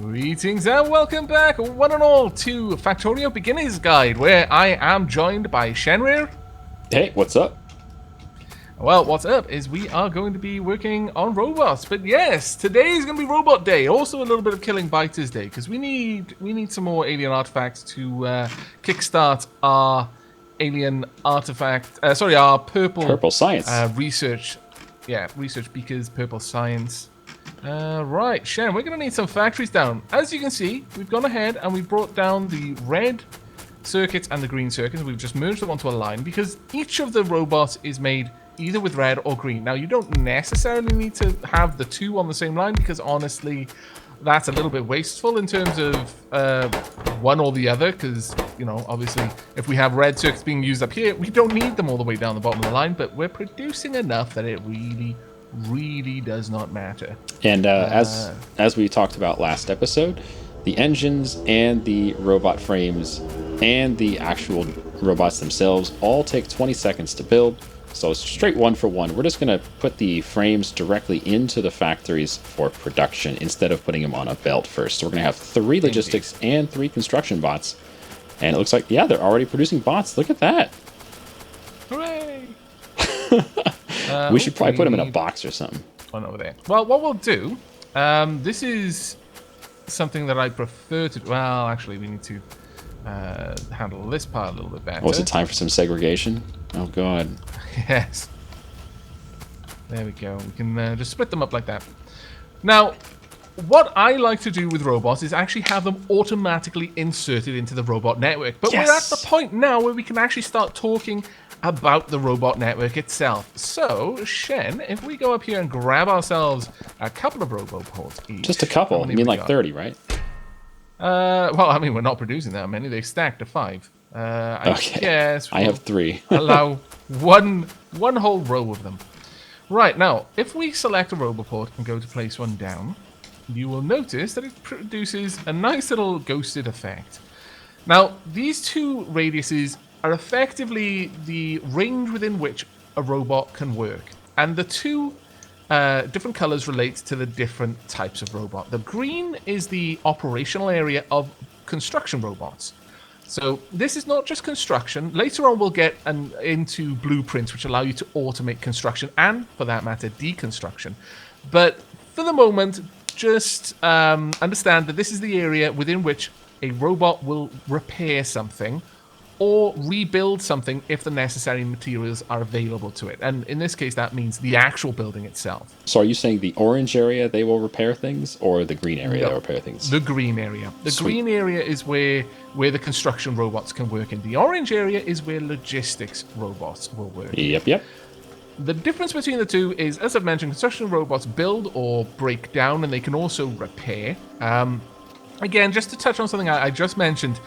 Greetings and welcome back, one and all, to Factorio Beginner's Guide, where I am joined by Shenryyr. Hey, what's up? Well, what's up is we are going to be working on robots, but yes, today is going to be Robot Day. Also, a little bit of Killing Biters Day, because we need some more alien artifacts to kickstart our alien artifact. Our purple science research. Yeah, research because purple science. Right, Shen, we're going to need some factories down. As you can see, we've gone ahead and we brought down the red circuits and the green circuits. We've just merged them onto a line because each of the robots is made either with red or green. Now, you don't necessarily need to have the two on the same line because, honestly, that's a little bit wasteful in terms of one or the other because, you know, obviously, if we have red circuits being used up here, we don't need them all the way down the bottom of the line, but we're producing enough that it really does not matter. And as we talked about last episode, the engines and the robot frames and the actual robots themselves all take 20 seconds to build. So straight one for one. We're just going to put the frames directly into the factories for production instead of putting them on a belt first. So we're going to have 3 logistics and 3 construction bots. And it looks like, yeah, they're already producing bots. Look at that. Hooray! We should probably put them in a box or something. One over there. Well, what we'll do, this is something that I prefer to do. Well, actually, we need to handle this part a little bit better. Oh, is it time for some segregation? Oh, God. Yes. There we go. We can just split them up like that. Now, what I like to do with robots is actually have them automatically inserted into the robot network. But Yes! we're at the point now where we can actually start talking about the robot network itself. So, Shen, if we go up here and grab ourselves a couple of Roboports each. Just a couple? You mean like 30, right? Well, I mean, we're not producing that many. They stack to 5. I guess I have 3. allow one whole row of them. Right, now, if we select a Roboport and go to place one down, you will notice that it produces a nice little ghosted effect. Now, these 2 radiuses are effectively the range within which a robot can work. And the 2 different colors relate to the different types of robot. The green is the operational area of construction robots. So this is not just construction. Later on, we'll get into blueprints, which allow you to automate construction and, for that matter, deconstruction. But for the moment, just understand that this is the area within which a robot will repair something or rebuild something if the necessary materials are available to it. And in this case, that means the actual building itself. So are you saying the orange area they will repair things, or the green area they'll repair things? The green area. The green area is where the construction robots can work in. The orange area is where logistics robots will work. Yep. The difference between the 2 is, as I've mentioned, construction robots build or break down, and they can also repair. Again, just to touch on something I just mentioned,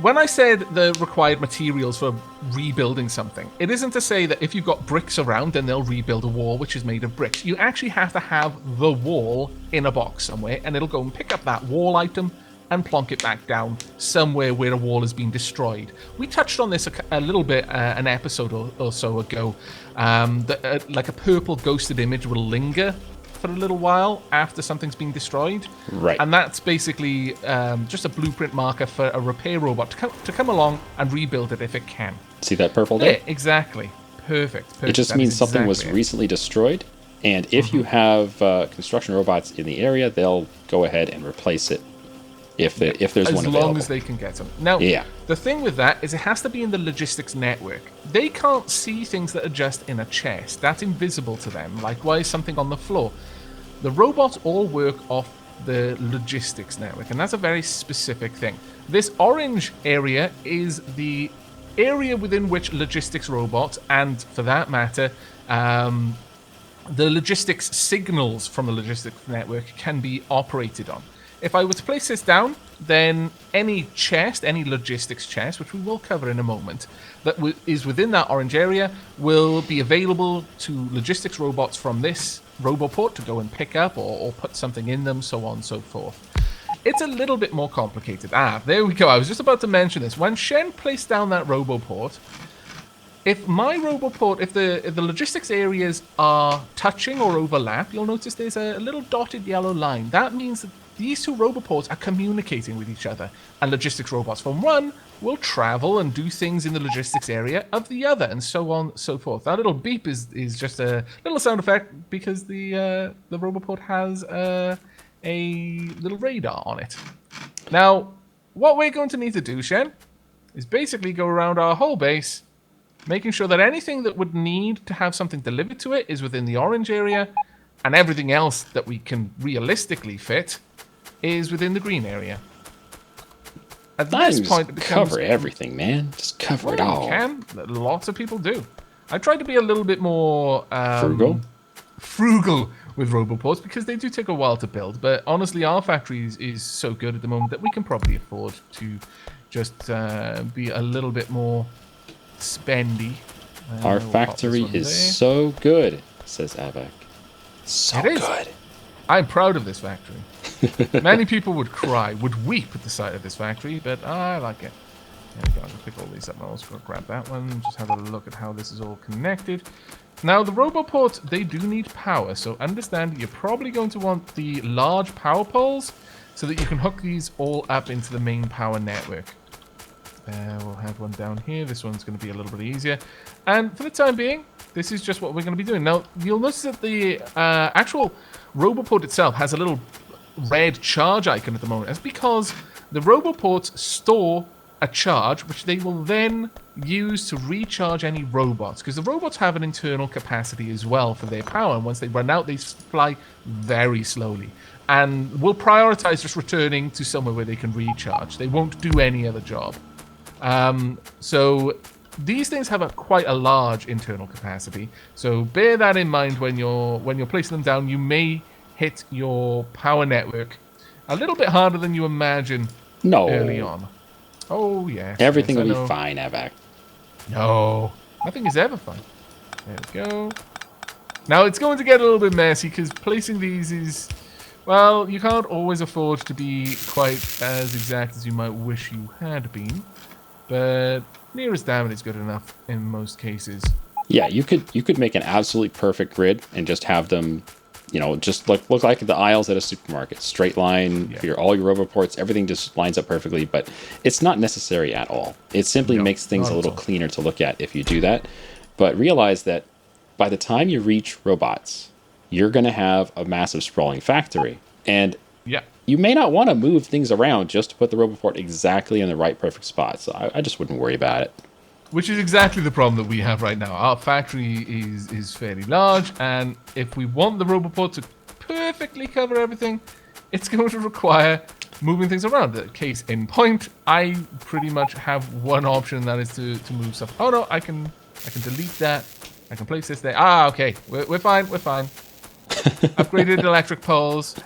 when I said the required materials for rebuilding something, it isn't to say that if you've got bricks around, then they'll rebuild a wall which is made of bricks. You actually have to have the wall in a box somewhere, and it'll go and pick up that wall item and plonk it back down somewhere where a wall has been destroyed. We touched on this a little bit an episode or so ago. Like a purple ghosted image will linger for a little while after something's been destroyed. Right. And that's basically just a blueprint marker for a repair robot to come along and rebuild it if it can. See that purple there? Yeah, exactly. Perfect. It just means something was recently destroyed, and if you have construction robots in the area, they'll go ahead and replace it if there's one available. As long as they can get them. Now, the thing with that is it has to be in the logistics network. They can't see things that are just in a chest. That's invisible to them. Likewise, something on the floor. The robots all work off the logistics network, and that's a very specific thing. This orange area is the area within which logistics robots, and for that matter, the logistics signals from the logistics network can be operated on. If I were to place this down, then any chest, any logistics chest, which we will cover in a moment, that is within that orange area will be available to logistics robots from this Roboport to go and pick up or put something in them, so on and so forth. It's a little bit more complicated. There we go. I was just about to mention this. When Shen placed down that Roboport, if my Roboport, if the logistics areas are touching or overlap, you'll notice there's a little dotted yellow line. That means that these two Roboports are communicating with each other, and logistics robots from one will travel and do things in the logistics area of the other, and so on, so forth. That little beep is just a little sound effect because the Roboport has a little radar on it. Now, what we're going to need to do, Shen, is basically go around our whole base, making sure that anything that would need to have something delivered to it is within the orange area, and everything else that we can realistically fit is within the green area. At this point, it becomes... cover everything, man. Just cover it all. You can. Lots of people do. I tried to be a little bit more... frugal with Roboports, because they do take a while to build, but honestly, our factory is so good at the moment that we can probably afford to just be a little bit more spendy. Our factory is so good, says Aavak. So good. I'm proud of this factory. Many people would cry, would weep at the sight of this factory, but I like it. There we go. I'm going to pick all these up. I'll also grab that one. Just have a look at how this is all connected. Now, the Roboports, they do need power, so understand you're probably going to want the large power poles so that you can hook these all up into the main power network. We'll have one down here. This one's going to be a little bit easier. And for the time being, this is just what we're going to be doing. Now, you'll notice that the actual Roboport itself has a little red charge icon at the moment. That's because the Roboports store a charge, which they will then use to recharge any robots. Because the robots have an internal capacity as well for their power. And once they run out, they fly very slowly. And will prioritize just returning to somewhere where they can recharge. They won't do any other job. So these things have quite a large internal capacity, so bear that in mind when you're placing them down. You may hit your power network a little bit harder than you imagine early on. Oh yeah, everything will be fine, Aavak. No, nothing is ever fine. There we go. Now it's going to get a little bit messy because placing these is, well, you can't always afford to be quite as exact as you might wish you had been. But nearest damn is good enough in most cases. Yeah, you could make an absolutely perfect grid and just have them, just look like the aisles at a supermarket. Straight line, all your Roboports, everything just lines up perfectly, but it's not necessary at all. It simply makes things a little cleaner to look at if you do that. But realize that by the time you reach robots, you're going to have a massive sprawling factory. And you may not want to move things around just to put the Roboport exactly in the right perfect spot. So I just wouldn't worry about it. Which is exactly the problem that we have right now. Our factory is fairly large, and if we want the Roboport to perfectly cover everything, it's going to require moving things around. The case in point, I pretty much have one option, and that is to move stuff. Oh no, I can delete that. I can place this there. Ah, okay, we're fine. We're fine. Upgraded electric poles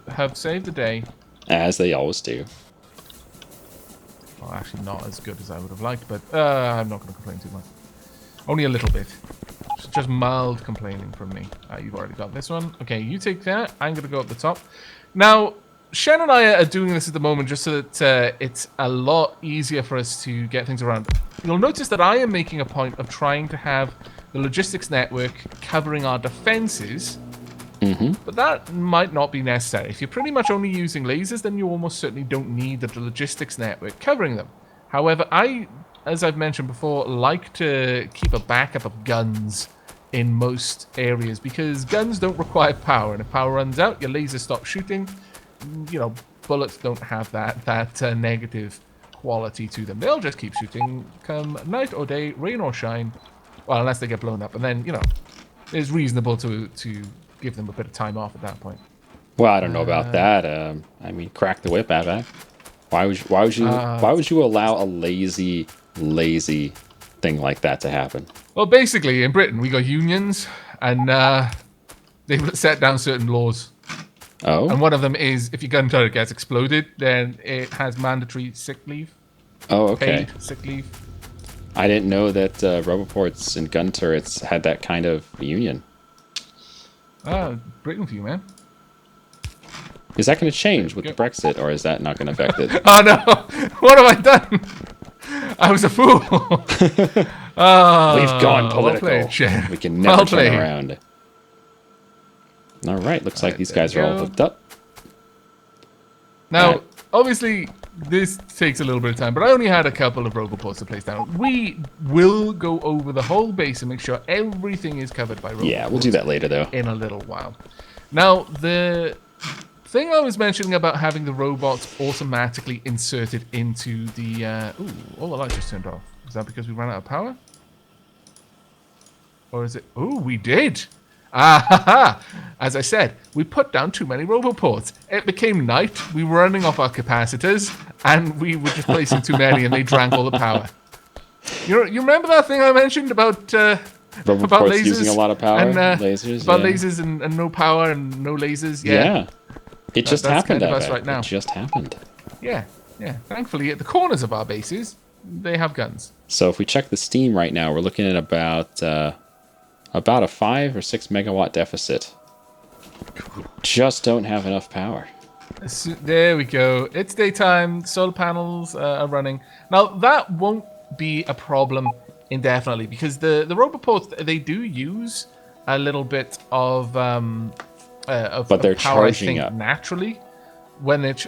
have saved the day. As they always do. Well, actually not as good as I would have liked, but I'm not going to complain too much. Only a little bit. Just mild complaining from me. You've already got this one. Okay, you take that. I'm going to go up the top. Now, Shen and I are doing this at the moment just so that it's a lot easier for us to get things around. You'll notice that I am making a point of trying to have the logistics network covering our defenses. But that might not be necessary. If you're pretty much only using lasers, then you almost certainly don't need the logistics network covering them. However, as I've mentioned before, like to keep a backup of guns in most areas because guns don't require power, and if power runs out, your lasers stop shooting. Bullets don't have that negative quality to them. They'll just keep shooting come night or day, rain or shine. Well, unless they get blown up, and then it's reasonable to give them a bit of time off at that point. Well, I don't know about that. Crack the whip, Aavak. Why would you allow a lazy thing like that to happen? Well, basically, in Britain, we got unions, and they've set down certain laws. Oh. And one of them is if your gun turret gets exploded, then it has mandatory sick leave. Oh, okay. Paid sick leave. I didn't know that Roboports and gun turrets had that kind of union. Britain for you, man. Is that going to change with the Brexit, or is that not going to affect it? Oh no! What have I done? I was a fool. We've gone political. Well played, we can never turn around. All right, looks like these guys are all hooked up. Now, obviously, this takes a little bit of time, but I only had a couple of Roboports to place down. We will go over the whole base and make sure everything is covered by Roboports. Yeah, we'll do that later, though. In a little while. Now, the thing I was mentioning about having the robots automatically inserted into the... ooh, all the lights just turned off. Is that because we ran out of power? Or is it... Ooh, we did! Ah, ha, ha. As I said, we put down too many Roboports. It became night, we were running off our capacitors, and we were just placing too many, and they drank all the power. You remember that thing I mentioned about Roboports using a lot of power? And, lasers? About lasers and no power and no lasers? Yeah. It just happened, kind of us right now. It just happened. Yeah. Thankfully, at the corners of our bases, they have guns. So if we check the Steam right now, we're looking at about a 5 or 6 megawatt deficit. Just don't have enough power. There we go. It's daytime. Solar panels are running. Now, that won't be a problem indefinitely because the Roboports, they do use a little bit of but they're power, charging I think, up naturally. When it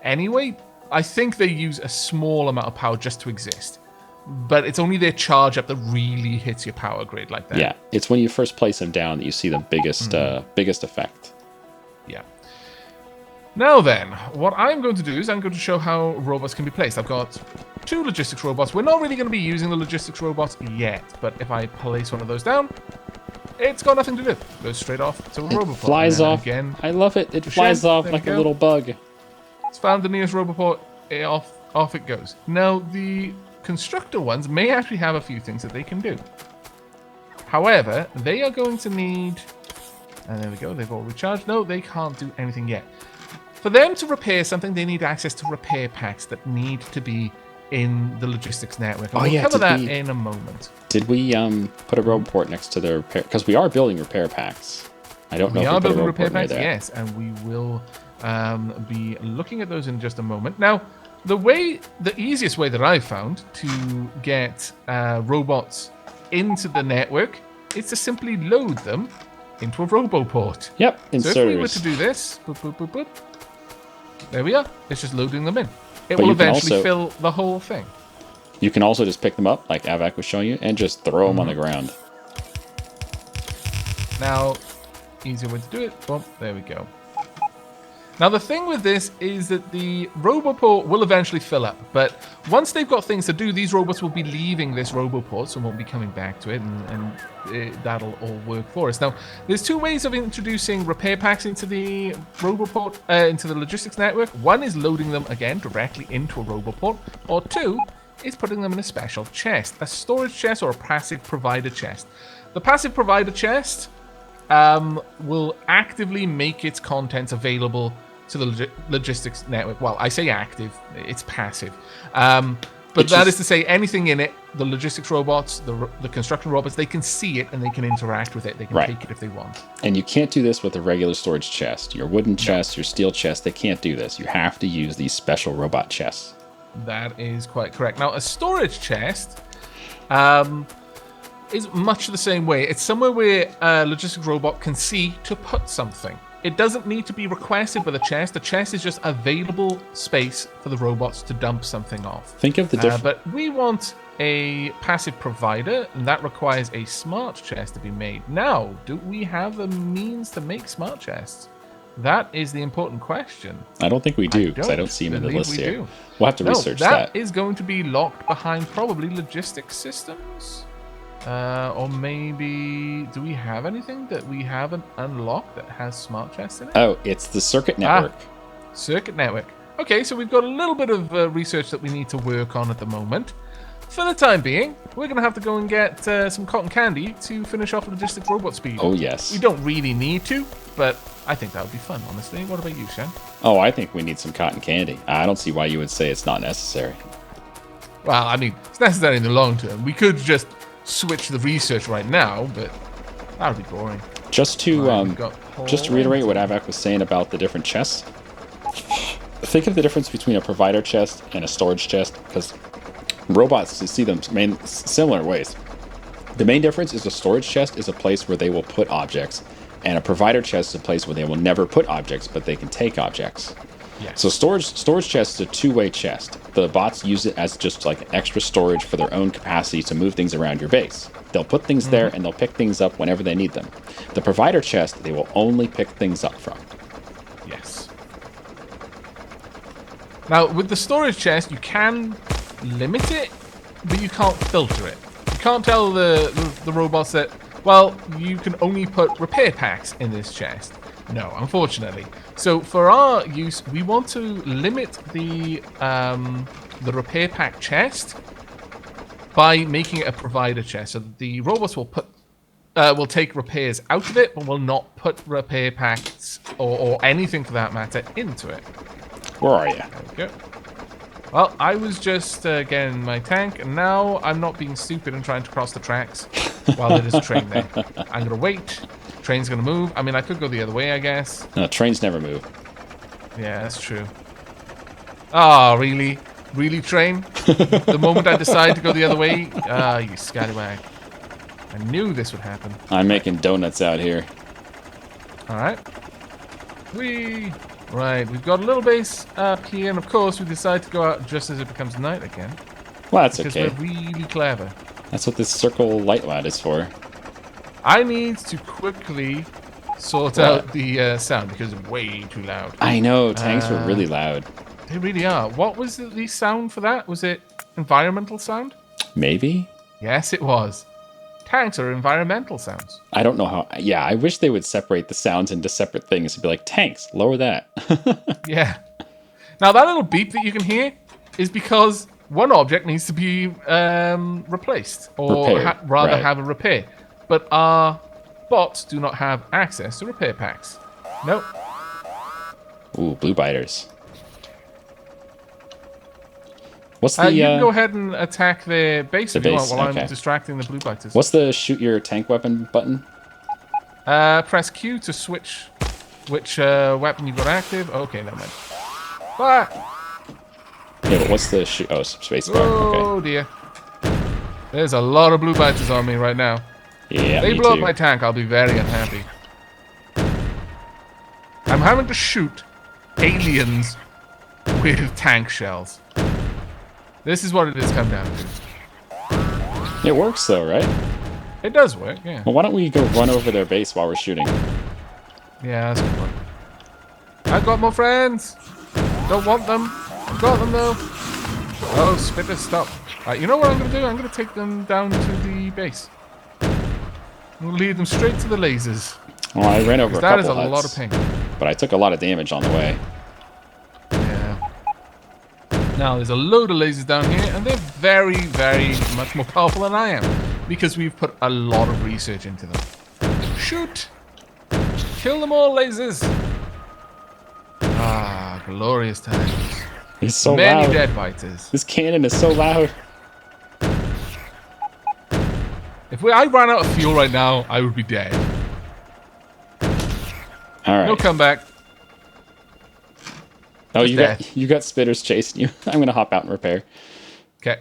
anyway, I think they use a small amount of power just to exist. But it's only their charge up that really hits your power grid like that. Yeah, it's when you first place them down that you see the biggest effect. Yeah. Now then, what I'm going to do is I'm going to show how robots can be placed. I've got 2 logistics robots. We're not really going to be using the logistics robots yet, but if I place one of those down, it's got nothing to do. It goes straight off to a Roboport. Flies off. Again, I love it. It flies off like a little bug. It's found the nearest Roboport. Off it goes. Now, the constructor ones may actually have a few things that they can do. However, they are going to need... And there we go. They've all recharged. No, they can't do anything yet. For them to repair something, they need access to repair packs that need to be in the logistics network. And we'll cover that in a moment. Did we put a Roboport next to the repair? Because we are building repair packs. I don't know if we are put a building Roboport repair packs, near there. yes, and we will be looking at those in just a moment. Now, the easiest way that I've found to get robots into the network is to simply load them into a Roboport. Yep, inserters. So if we were to do this, boop, boop, boop, boop, there we are. It's just loading them in. It will eventually fill the whole thing. You can also just pick them up, like Aavak was showing you, and just throw them on the ground. Now, easier way to do it. Boom, there we go. Now, the thing with this is that the Roboport will eventually fill up, but once they've got things to do, these robots will be leaving this Roboport, so won't be coming back to it, and that'll all work for us. Now, there's 2 ways of introducing repair packs into the Roboport, into the logistics network. One is loading them, again, directly into a Roboport, or 2 is putting them in a special chest, a storage chest or a passive provider chest. The passive provider chest will actively make its contents available to the logistics network. Well, I say active, it's passive. But that is to say, anything in it, the logistics robots, the construction robots, they can see it and they can interact with it. They can take it if they want. And you can't do this with a regular storage chest. Your wooden chest, your steel chest, they can't do this. You have to use these special robot chests. That is quite correct. Now, a storage chest is much the same way. It's somewhere where a logistics robot can see to put something. It doesn't need to be requested by the chest. The chest is just available space for the robots to dump something off. Think of the difference. But we want a passive provider, and that requires a smart chest to be made. Now, do we have the means to make smart chests? That is the important question. I don't think we do, because I don't see them in the list here. Do. We'll have to research that. That is going to be locked behind probably logistics systems. Or maybe, do we have anything that we haven't unlocked that has smart chests in it? Oh, it's the circuit network. Circuit network. Okay, so we've got a little bit of research that we need to work on at the moment. For the time being, we're going to have to go and get some cotton candy to finish off logistics robot speed. Oh, yes. We don't really need to, but I think that would be fun, honestly. What about you, Shen? Oh, I think we need some cotton candy. I don't see why you would say it's not necessary. Well, I mean, it's necessary in the long term. We could just switch the research right now, but that would be boring. Just to reiterate what Aavak was saying about the different chests. Think of the difference between a provider chest and a storage chest, because robots see them similar ways. The main difference is a storage chest is a place where they will put objects, and a provider chest is a place where they will never put objects, but they can take objects. So storage chest is a two-way chest. The bots use it as just like extra storage for their own capacity to move things around your base. They'll put things there and they'll pick things up whenever they need them. The provider chest, they will only pick things up from. Yes. Now, with the storage chest, you can limit it, but you can't filter it. You can't tell the robots that, well, you can only put repair packs in this chest. No, unfortunately. So for our use, we want to limit the repair pack chest by making it a provider chest. So the robots will take repairs out of it, but will not put repair packs or anything for that matter into it. Where are you? There we go. Well, I was just getting my tank, and now I'm not being stupid and trying to cross the tracks while there's a train there. I'm going to wait. Train's going to move. I mean, I could go the other way, I guess. No, trains never move. Yeah, that's true. Oh, really? Really, train? The moment I decide to go the other way? Ah, you scallywag. I knew this would happen. I'm making donuts out here. Alright. Right, we've got a little base up here, and of course we decide to go out just as it becomes night again. Well, that's because okay. Because we're really clever. That's what this circle light lad is for. I need to quickly sort out the sound because it's way too loud. I know, tanks were really loud. They really are. What was the sound for that? Was it environmental sound? Maybe? Yes, it was. Tanks are environmental sounds. I don't know how... Yeah, I wish they would separate the sounds into separate things and be like, tanks, lower that. Yeah. Now, that little beep that you can hear is because one object needs to be replaced. Or rather have a repair. But our bots do not have access to repair packs. Nope. Ooh, blue biters. What's the... you can go ahead and attack their base if you want while I'm distracting the blue biters. What's the shoot your tank weapon button? Press Q to switch which weapon you've got active. Okay, never mind. Ah! Yeah, but what's the shoot... Oh, spacebar. Oh, okay. dear. There's a lot of blue biters on me right now. Yeah, they blow up my tank, I'll be very unhappy. I'm having to shoot aliens with tank shells. This is what it has come down to. It works though, right? It does work, yeah. Well, why don't we go run over their base while we're shooting? Yeah, that's a good point. I've got more friends. Don't want them. I've got them though. Oh, spitter, stop. You know what I'm going to do? I'm going to take them down to the base. We'll lead them straight to the lasers. Well, I ran over a couple huts. That is a lot of ping. But I took a lot of damage on the way. Yeah. Now, there's a load of lasers down here, and they're very, very much more powerful than I am. Because we've put a lot of research into them. Shoot! Kill them all, lasers! Ah, glorious times. It's so Many loud. dead biters. This cannon is so loud. If I ran out of fuel right now, I would be dead. Alright. No comeback. Oh, you got spitters chasing you. I'm gonna hop out and repair. Okay.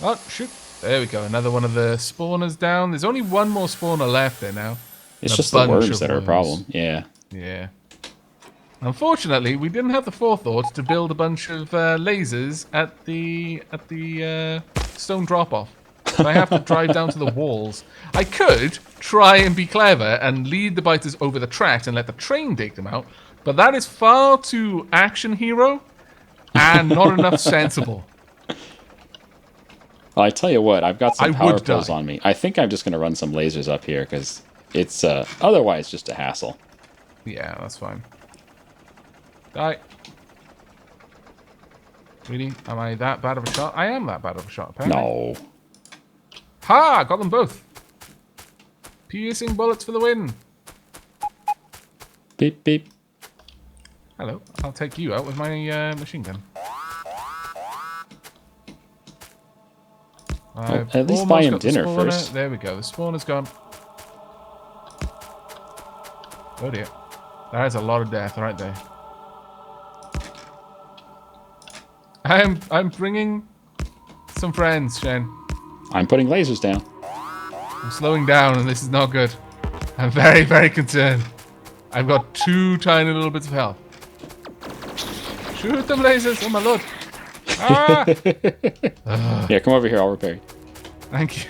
Oh, shoot. There we go. Another one of the spawners down. There's only one more spawner left there now. It's just the worms that are a problem. Yeah. Yeah. Unfortunately, we didn't have the forethought to build a bunch of lasers at the stone drop-off. So I have to drive down to the walls. I could try and be clever and lead the biters over the tracks and let the train dig them out, but that is far too action hero and not enough sensible. Well, I tell you what, I've got some power pills on me. I think I'm just going to run some lasers up here because it's otherwise just a hassle. Yeah, that's fine. Die. Really? Am I that bad of a shot? I am that bad of a shot, apparently. No. Ha! Got them both. Piercing bullets for the win. Beep, beep. Hello. I'll take you out with my machine gun. Well, at least buy him dinner first. There we go. The spawner's gone. Oh dear. That is a lot of death right there. I'm bringing some friends, Shen. I'm putting lasers down. I'm slowing down, and this is not good. I'm very, very concerned. I've got 2 tiny little bits of health. Shoot them lasers! Oh my lord! Ah! Yeah, come over here. I'll repair you. Thank you.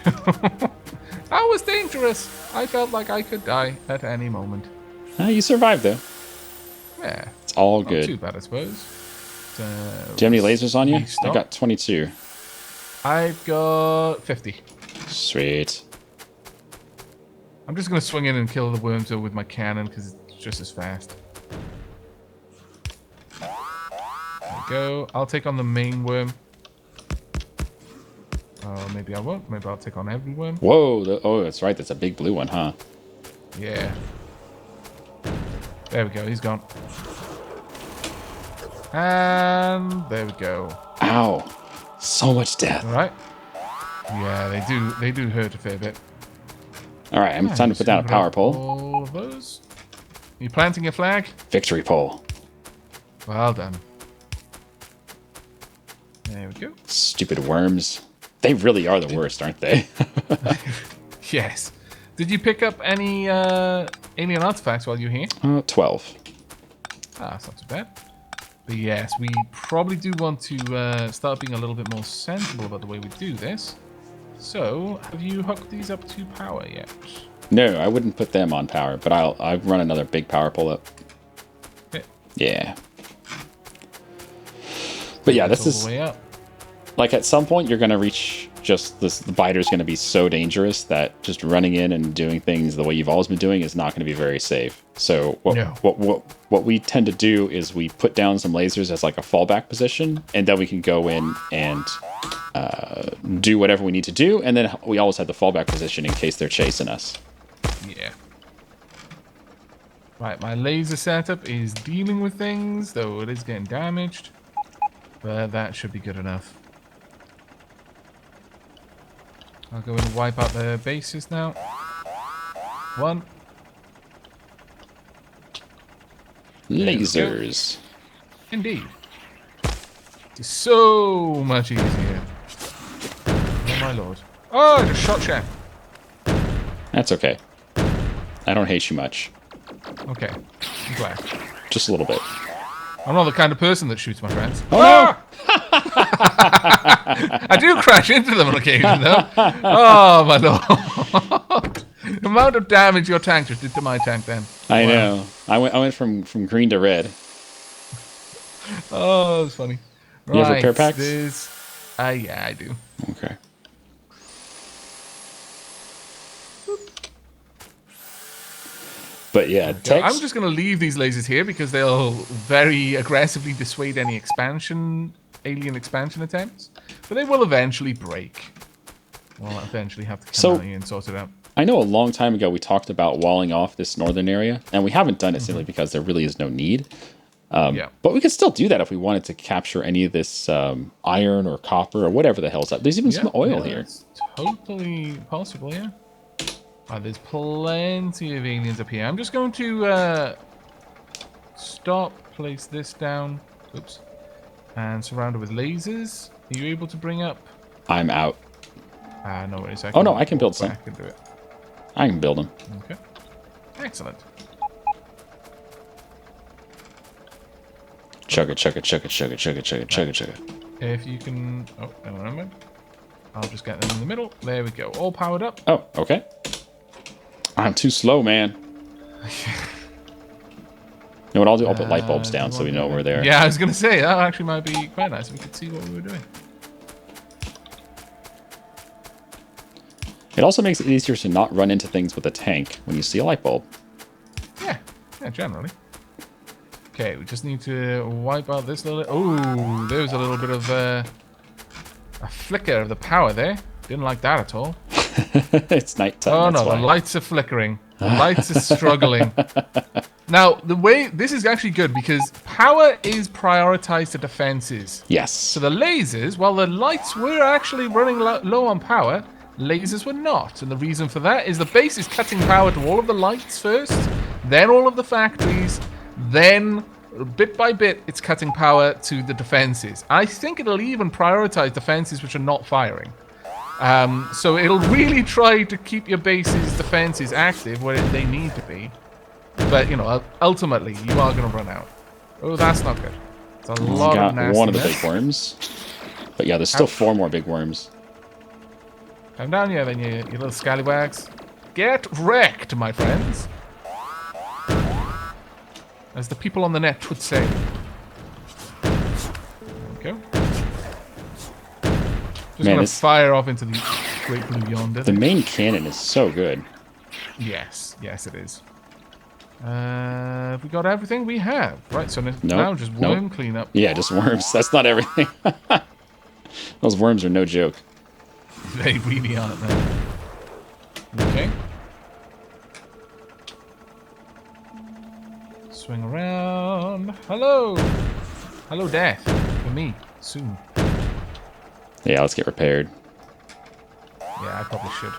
That was dangerous. I felt like I could die at any moment. You survived, though. Yeah. It's all Not good. too bad, I suppose. Do you have any lasers on you? I got 22. I've got 50. Sweet. I'm just going to swing in and kill the worms with my cannon because it's just as fast. There we go. I'll take on the main worm. Oh, maybe I won't. Maybe I'll take on every worm. Whoa. Oh, that's right. That's a big blue one, huh? Yeah. There we go. He's gone. And there we go. Ow. So much death. All right. Yeah, they do hurt a fair bit. All right, I'm time to put down a power pole. All of those. You planting your flag? Victory pole. Well done. There we go. Stupid worms. They really are the worst, aren't they? Yes. Did you pick up any alien artifacts while you were here? 12. Ah, that's not too bad. But yes, we probably do want to start being a little bit more sensible about the way we do this. So, have you hooked these up to power yet? No, I wouldn't put them on power, but I'll run another big power pole up. Okay. Yeah. But yeah, this is like at some point you're gonna reach just this. The biter's gonna be so dangerous that just running in and doing things the way you've always been doing is not gonna be very safe. So what we tend to do is we put down some lasers as like a fallback position, and then we can go in and do whatever we need to do, and then we always have the fallback position in case they're chasing us. Yeah. Right, my laser setup is dealing with things, though it is getting damaged. But that should be good enough. I'll go in and wipe out the bases now. 1. Lasers. Indeed. It's so much easier. Oh my lord. Oh, I just shot Chef. That's okay. I don't hate you much. Okay. I'm glad. Just a little bit. I'm not the kind of person that shoots my friends. Oh, no! I do crash into them on occasion, though. Oh, my lord. The amount of damage your tank just did to my tank then. I know. I went from green to red. Oh, that's funny. You have repair packs? Yeah, I do. Okay. But yeah, I'm just going to leave these lasers here because they'll very aggressively dissuade any alien expansion attempts. But they will eventually break. We'll eventually have to come out here and sort it out. I know a long time ago we talked about walling off this northern area, and we haven't done it simply because there really is no need. But we could still do that if we wanted to capture any of this iron or copper or whatever the hell's up. There's even some oil here. It's totally possible, yeah. There's plenty of aliens up here. I'm just going to place this down. Oops. And surround it with lasers. Are you able to bring up? I'm out. No worries. Oh no, I can build some. I can do it. I can build them. Okay. Excellent. Chug it, chug it, chug it, chug it, chug it, chug it, chug it, chug it. If you can... Oh, never mind. I'll just get them in the middle. There we go. All powered up. Oh, okay. I'm too slow, man. You know what I'll do? I'll put light bulbs down so we know we're there. Yeah, I was going to say, that actually might be quite nice if we could see what we were doing. It also makes it easier to not run into things with a tank when you see a light bulb. Yeah, generally. Okay, we just need to wipe out this little... Oh, there's a little bit of a flicker of the power there. Didn't like that at all. It's nighttime. Oh no, the lights are flickering. The lights are struggling. Now, this is actually good because power is prioritized to defenses. Yes. So the lasers, while the lights were actually running low on power, lasers were not. And the reason for that is the base is cutting power to all of the lights first, then all of the factories, then bit by bit it's cutting power to the defenses. I think it'll even prioritize defenses which are not firing. So it'll really try to keep your base's defenses active where they need to be. But, ultimately, you are going to run out. Oh, that's not good. It's a lot of nastiness. One of the big worms. But yeah, there's still 4 more big worms. Come down here, then, you little scallywags. Get wrecked, my friends. As the people on the net would say. There we go. Just going to fire off into the great blue yonder. The main cannon is so good. Yes, it is. Have we got everything? We have. Right, so now just worm cleanup. Yeah, just worms. That's not everything. Those worms are no joke. They really aren't, man. Okay. Swing around. Hello! Hello, death. For me. Soon. Yeah, let's get repaired. Yeah, I probably should.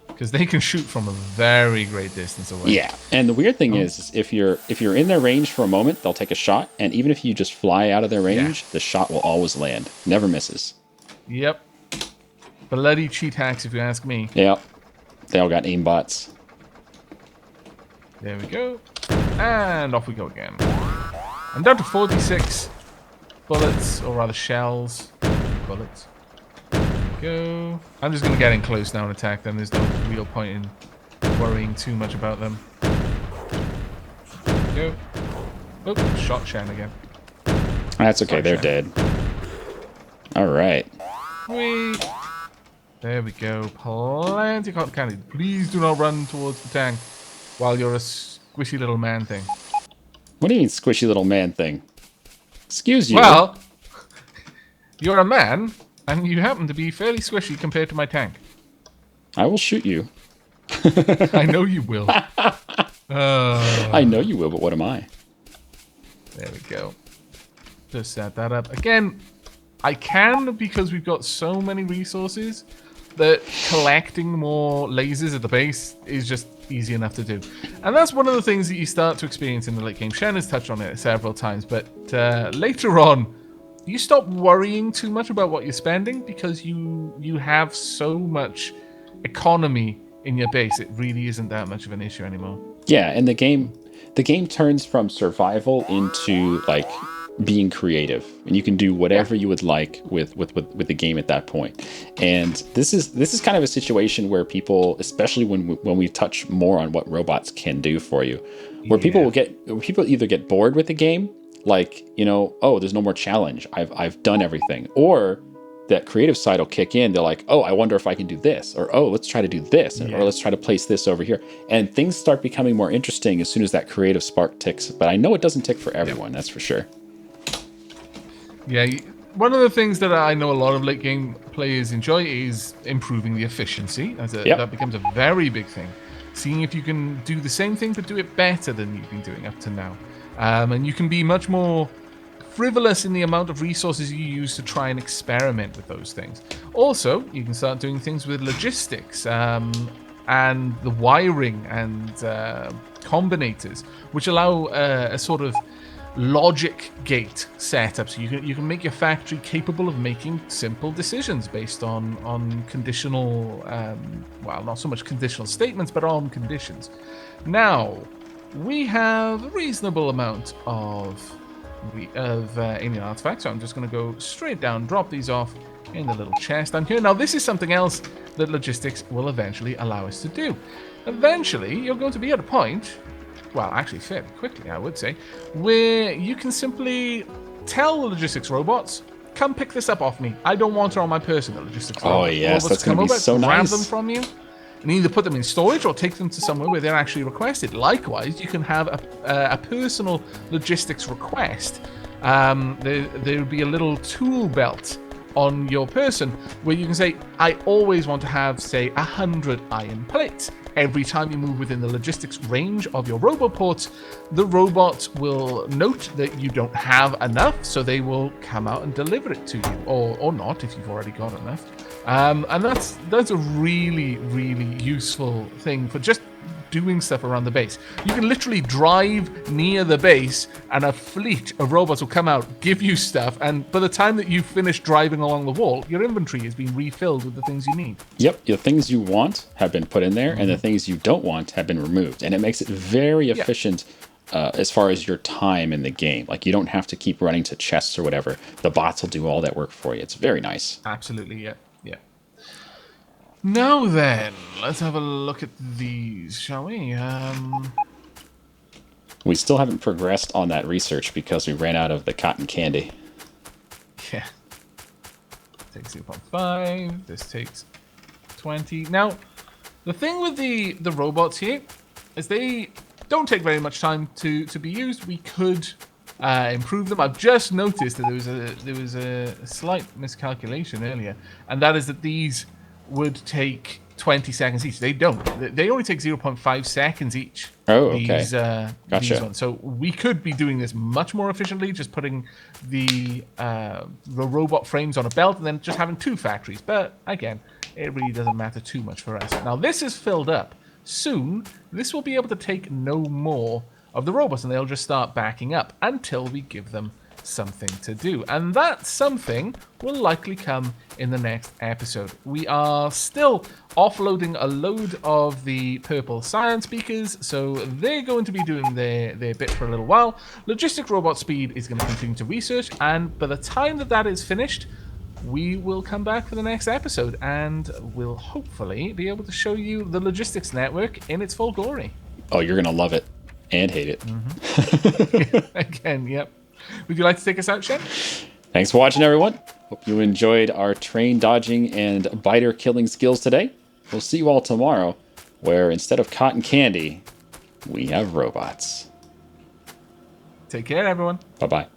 Because they can shoot from a very great distance away. Yeah, and the weird thing is if you're in their range for a moment, they'll take a shot, and even if you just fly out of their range, the shot will always land. Never misses. Yep. Bloody cheat hacks, if you ask me. Yep. They all got aimbots. There we go. And off we go again. I'm down to 46 bullets, or rather shells. Bullets. Go. I'm just going to get in close now and attack them. There's no real point in worrying too much about them. Go. Oh, shot Shen again. That's okay, they're dead. Alright. Whee! There we go. Plenty of cotton candy. Please do not run towards the tank while you're a squishy little man thing. What do you mean squishy little man thing? Excuse you. Well, you're a man, and you happen to be fairly squishy compared to my tank. I will shoot you. I know you will. I know you will, but what am I? There we go. Just set that up. Again, I can because we've got so many resources that collecting more lasers at the base is just easy enough to do. And that's one of the things that you start to experience in the late game. Shen has touched on it several times, but later on, you stop worrying too much about what you're spending because you have so much economy in your base. It really isn't that much of an issue anymore. Yeah, and the game turns from survival into like being creative, and you can do whatever you would like with the game at that point. And this is kind of a situation where people, especially when we touch more on what robots can do for you, where people either get bored with the game, like, oh, there's no more challenge, I've done everything, or that creative side will kick in. They're like, oh, I wonder if I can do this, or oh, let's try to do this, or let's try to place this over here, and things start becoming more interesting as soon as that creative spark ticks. But I know it doesn't tick for everyone, that's for sure. Yeah, one of the things that I know a lot of late game players enjoy is improving the efficiency. That becomes a very big thing. Seeing if you can do the same thing but do it better than you've been doing up to now. And you can be much more frivolous in the amount of resources you use to try and experiment with those things. Also, you can start doing things with logistics and the wiring and combinators, which allow a sort of logic gate setup, so you can make your factory capable of making simple decisions based on conditional, well, not so much conditional statements, but on conditions. Now, we have a reasonable amount of alien artifacts, so I'm just going to go straight down, drop these off in the little chest down here. Now, this is something else that logistics will eventually allow us to do. Eventually, you're going to be at a point, well, actually fairly quickly, I would say, where you can simply tell the logistics robots, come pick this up off me. I don't want it on my person. The logistics robots that's going to be so nice. Grab them from you, and either put them in storage or take them to somewhere where they're actually requested. Likewise, you can have a personal logistics request. There would be a little tool belt on your person where you can say, I always want to have, say, 100 iron plates. Every time you move within the logistics range of your Roboports, the robot will note that you don't have enough, so they will come out and deliver it to you, or not if you've already got enough. And that's a really, really useful thing for just doing stuff around the base. You can literally drive near the base and a fleet of robots will come out, give you stuff, and by the time that you've finished driving along the wall, your inventory has been refilled with the things you need. Yep, the things you want have been put in there, and the things you don't want have been removed. And it makes it very efficient as far as your time in the game. Like, you don't have to keep running to chests or whatever. The bots will do all that work for you. It's very nice. Absolutely, yeah. Now then, let's have a look at these, shall we? We still haven't progressed on that research because we ran out of the cotton candy. Yeah. Takes 0.5. This takes 20. Now, the thing with the robots here is they don't take very much time to be used. We could improve them. I've just noticed that there was a slight miscalculation earlier, and that is that these would take 20 seconds each. They don't. They only take 0.5 seconds each. Oh, okay. Gotcha. These ones. So we could be doing this much more efficiently, just putting the robot frames on a belt and then just having 2 factories. But again, it really doesn't matter too much for us. Now this is filled up. Soon, this will be able to take no more of the robots, and they'll just start backing up until we give them something to do. And that something will likely come in the next episode. We are still offloading a load of the purple science beakers, so they're going to be doing their bit for a little while. Logistic robot speed is going to continue to research, and by the time that is finished, we will come back for the next episode, and we'll hopefully be able to show you the logistics network in its full glory. Oh, you're going to love it and hate it. Again, yep. Would you like to take us out, Shen? Thanks for watching, everyone. Hope you enjoyed our train dodging and biter killing skills today. We'll see you all tomorrow, where instead of cotton candy, we have robots. Take care, everyone. Bye-bye.